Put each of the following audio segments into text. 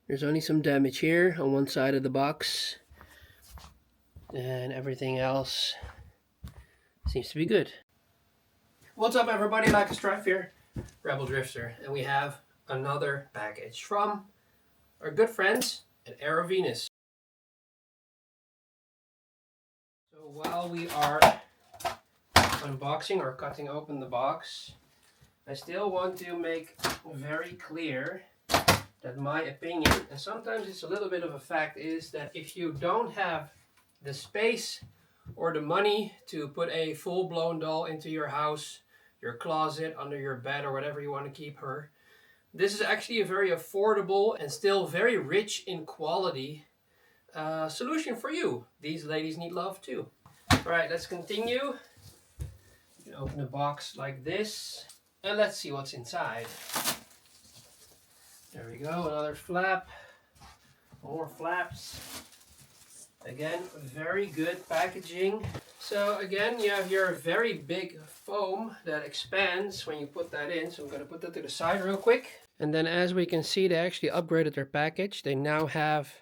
There's only some damage here on one side of the box, and everything else seems to be good. What's up everybody, Lycan-Strife here, Rebel Drifter, and we have another package from our good friends at Erovenus. So while we are unboxing or cutting open the box, I still want to make very clear that my opinion, and sometimes it's a little bit of a fact, is that if you don't have the space or the money to put a full-blown doll into your house, your closet, under your bed, or whatever you want to keep her, this is actually a very affordable and still very rich in quality solution for you. These ladies need love too. Alright, let's continue. You can open the box like this, and let's see what's inside. There we go, another flap, more flaps. Again, very good packaging. So again, you have your very big foam that expands when you put that in. So I'm going to put that to the side real quick. And then as we can see, they actually upgraded their package. They now have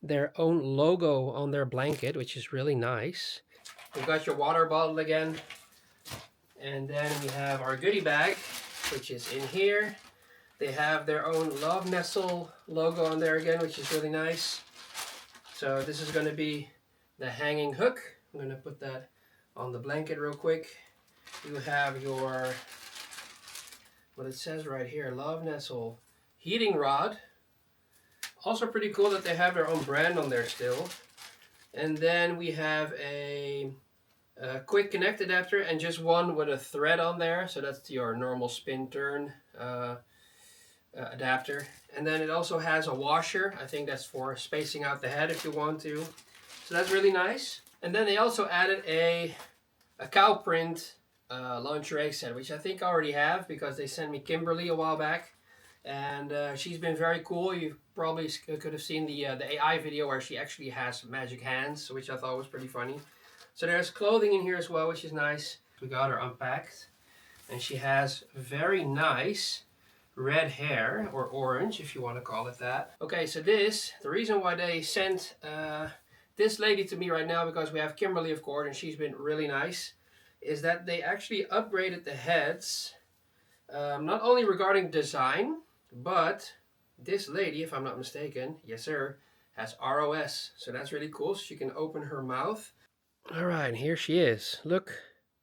their own logo on their blanket, which is really nice. We've got your water bottle again. And then we have our goodie bag, which is in here. They have their own Love Nestle logo on there again, which is really nice. So this is going to be the hanging hook. I'm going to put that on the blanket real quick. You have your, what it says right here, Love Nestle heating rod. Also pretty cool that they have their own brand on there still. And then we have a quick connect adapter and just one with a thread on there. So that's your normal spin turn adapter. And then it also has a washer. I think that's for spacing out the head if you want to. So that's really nice. And then they also added a cow print lingerie set, which I think I already have because they sent me Kimberly a while back. And she's been very cool. You probably could have seen the AI video where she actually has magic hands, which I thought was pretty funny. So there's clothing in here as well, which is nice. We got her unpacked. And she has very nice red hair, or orange if you want to call it that. Okay, so the reason why they sent this lady to me right now, because we have Kimberly of course and she's been really nice, is that they actually upgraded the heads, not only regarding design, but this lady, if I'm not mistaken, yes sir, has ROS, so that's really cool. So she can open her mouth. Alright, here she is. Look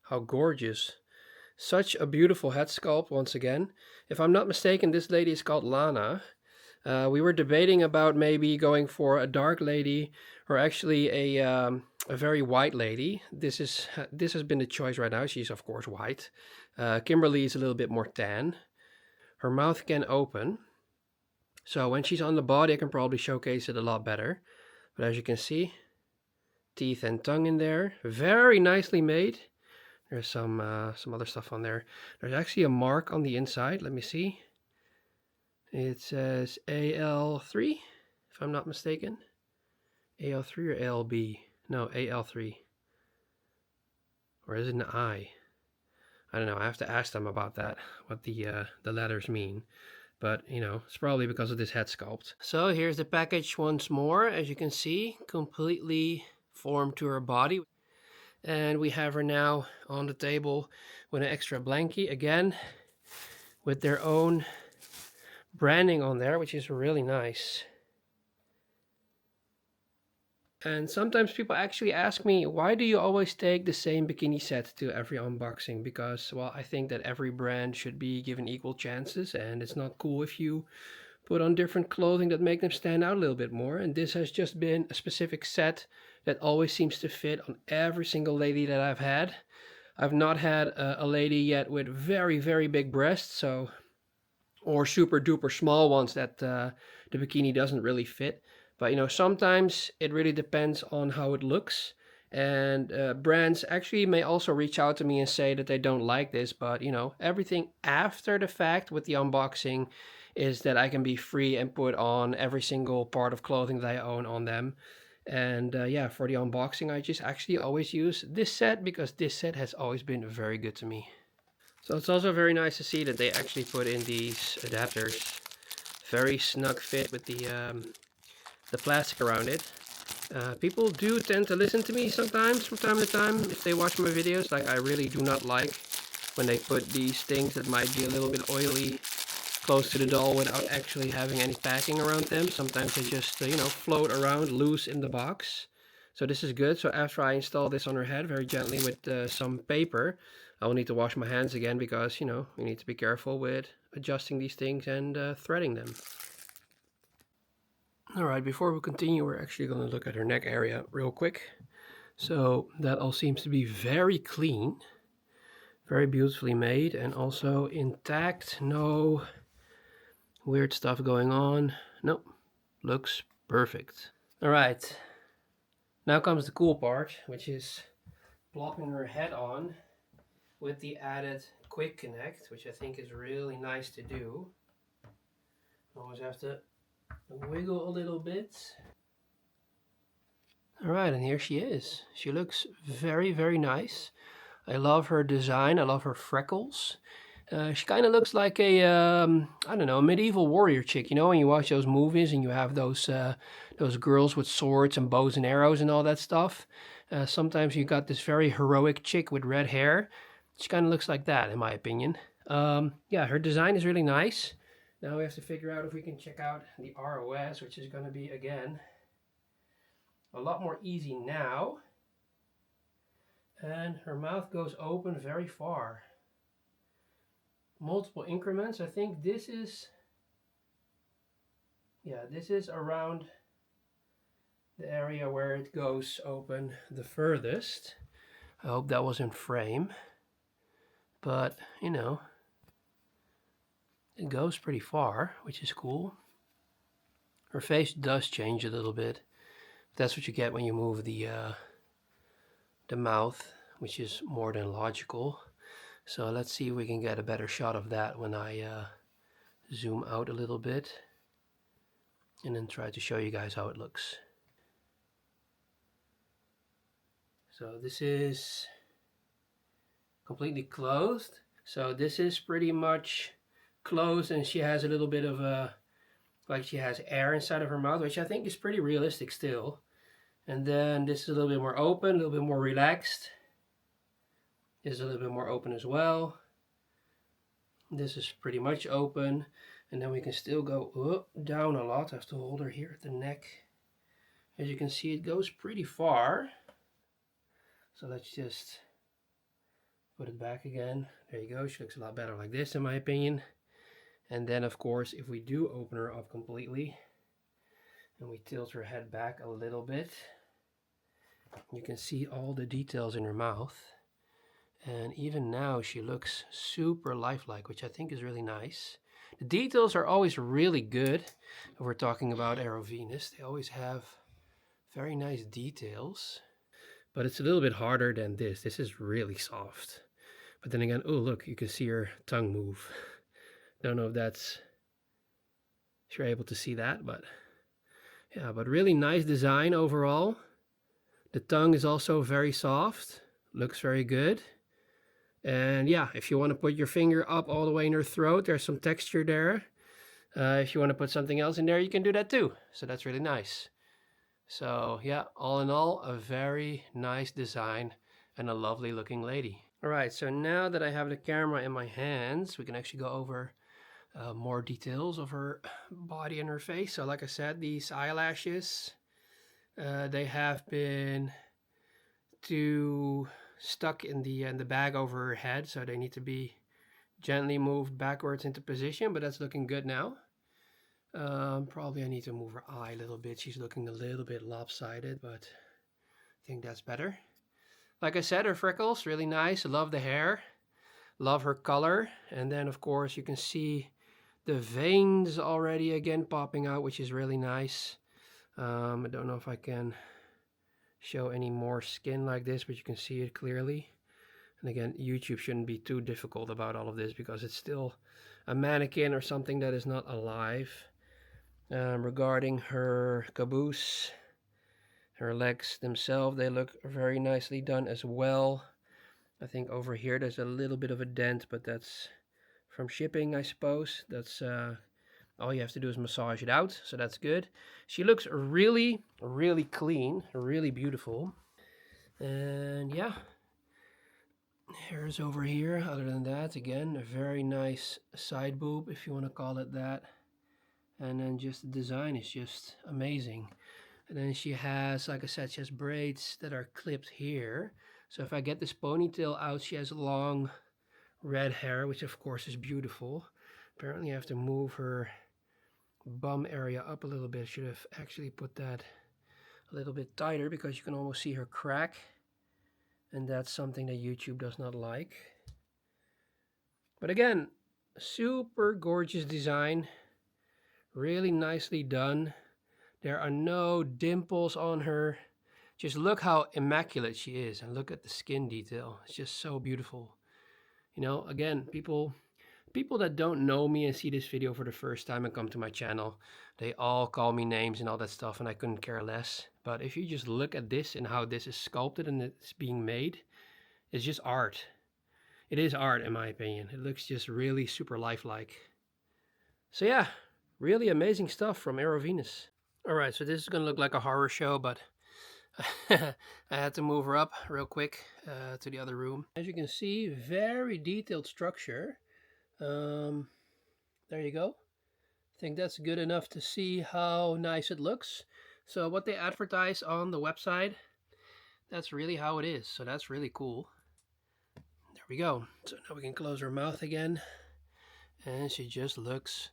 how gorgeous. Such a beautiful head sculpt once again. If I'm not mistaken, this lady is called Lana. We were debating about maybe going for a dark lady or actually a very white lady. This has been the choice right now. She's of course white. Kimberly is a little bit more tan. Her mouth can open. So when she's on the body, I can probably showcase it a lot better. But as you can see, teeth and tongue in there. Very nicely made. There's some other stuff on there. There's actually a mark on the inside. Let me see. It says AL3, if I'm not mistaken. AL3 or ALB? No, AL3. Or is it an I? I don't know. I have to ask them about that, what the letters mean. But, you know, it's probably because of this head sculpt. So here's the package once more. As you can see, completely formed to her body. And we have her now on the table with an extra blankie, again, with their own branding on there, which is really nice. And sometimes people actually ask me, why do you always take the same bikini set to every unboxing? Because, well, I think that every brand should be given equal chances, and it's not cool if you put on different clothing that make them stand out a little bit more. And this has just been a specific set that always seems to fit on every single lady that I've had. I've not had a lady yet with very, very big breasts, so, or super duper small ones that the bikini doesn't really fit. But you know, sometimes it really depends on how it looks. And brands actually may also reach out to me and say that they don't like this, but you know, everything after the fact with the unboxing is that I can be free and put on every single part of clothing that I own on them. And yeah, for the unboxing, I just actually always use this set because this set has always been very good to me. So it's also very nice to see that they actually put in these adapters. Very snug fit with the plastic around it. People do tend to listen to me sometimes from time to time if they watch my videos. Like, I really do not like when they put these things that might be a little bit oily close to the doll without actually having any packing around them. Sometimes they just, you know, float around loose in the box. So this is good. So after I install this on her head very gently with some paper, I will need to wash my hands again because, you know, we need to be careful with adjusting these things and threading them. Alright, before we continue, we're actually going to look at her neck area real quick. So that all seems to be very clean, very beautifully made, and also intact. No weird stuff going on. Nope, looks perfect. Alright, now comes the cool part, which is plopping her head on with the added quick connect, which I think is really nice to do. Always have to wiggle a little bit. Alright, and here she is. She looks very, very nice. I love her design. I love her freckles. She kind of looks like a, I don't know, a medieval warrior chick. You know, when you watch those movies and you have those girls with swords and bows and arrows and all that stuff. Sometimes you got this very heroic chick with red hair. She kind of looks like that, in my opinion. Yeah, her design is really nice. Now we have to figure out if we can check out the ROS, which is going to be, again, a lot more easy now. And her mouth goes open very far. Multiple increments. I think this is, yeah, this is around the area where it goes open the furthest. I hope that was in frame. But, you know, it goes pretty far, which is cool. Her face does change a little bit. That's what you get when you move the mouth, which is more than logical. So let's see if we can get a better shot of that when I zoom out a little bit and then try to show you guys how it looks. So this is completely closed. So this is pretty much closed, and she has a little bit of a, like she has air inside of her mouth, which I think is pretty realistic still. And then this is a little bit more open, a little bit more relaxed. This is a little bit more open as well. This is pretty much open. And then we can still go down a lot. I have to hold her here at the neck. As you can see, it goes pretty far. So let's just put it back again. There you go. She looks a lot better like this, in my opinion. And then, of course, if we do open her up completely and we tilt her head back a little bit, you can see all the details in her mouth. And even now she looks super lifelike, which I think is really nice. The details are always really good. If we're talking about Erovenus, they always have very nice details. But it's a little bit harder than this. This is really soft. But then again, oh look, you can see her tongue move. Don't know if you're able to see that, but yeah, but really nice design overall. The tongue is also very soft, looks very good. And yeah, if you want to put your finger up all the way in her throat, there's some texture there. If you want to put something else in there, you can do that too. So that's really nice. So yeah, all in all, a very nice design and a lovely looking lady. All right, so now that I have the camera in my hands, we can actually go over more details of her body and her face. So like I said, these eyelashes, they have been stuck in the bag over her head, so they need to be gently moved backwards into position, but that's looking good now. Probably I need to move her eye a little bit. She's looking a little bit lopsided, but I think that's better. Like I said, her freckles, really nice. I love the hair, love her color. And then of course you can see the veins already again popping out, which is really nice. I don't know if I can show any more skin like this, but you can see it clearly. And again, YouTube shouldn't be too difficult about all of this because it's still a mannequin or something that is not alive. Regarding her caboose, her legs themselves, they look very nicely done as well. I think over here there's a little bit of a dent, but that's from shipping, I suppose. That's All you have to do is massage it out, so that's good. She looks really, really clean, really beautiful. And yeah, hairs over here. Other than that, again, a very nice side boob, if you want to call it that. And then just the design is just amazing. And then she has, like I said, she has braids that are clipped here. So if I get this ponytail out, she has long red hair, which of course is beautiful. Apparently I have to move her bum area up a little bit. Should have actually put that a little bit tighter because you can almost see her crack. And that's something that YouTube does not like. But again, super gorgeous design. Really nicely done. There are no dimples on her. Just look how immaculate she is, and look at the skin detail. It's just so beautiful. You know, again, people that don't know me and see this video for the first time and come to my channel, they all call me names and all that stuff, and I couldn't care less. But if you just look at this and how this is sculpted and it's being made, it's just art. It is art, in my opinion. It looks just really super lifelike. So yeah, really amazing stuff from Erovenus. Alright, so this is going to look like a horror show, but I had to move her up real quick to the other room. As you can see, very detailed structure. There you go. I think that's good enough to see how nice it looks. So what they advertise on the website, that's really how it is. So that's really cool. There we go. So now we can close her mouth again. And she just looks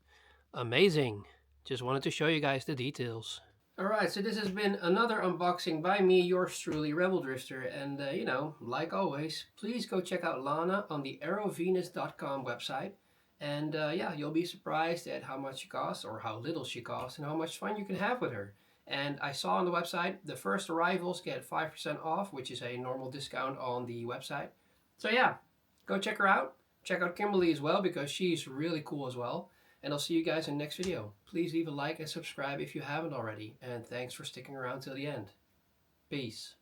amazing. Just wanted to show you guys the details. Alright, so this has been another unboxing by me, yours truly, Rebel Drifter. And, you know, like always, please go check out Lana on the Erovenus.com website. And, yeah, you'll be surprised at how much she costs, or how little she costs, and how much fun you can have with her. And I saw on the website, the first arrivals get 5% off, which is a normal discount on the website. So, yeah, go check her out. Check out Kimberly as well, because she's really cool as well. And I'll see you guys in the next video. Please leave a like and subscribe if you haven't already. And thanks for sticking around till the end. Peace.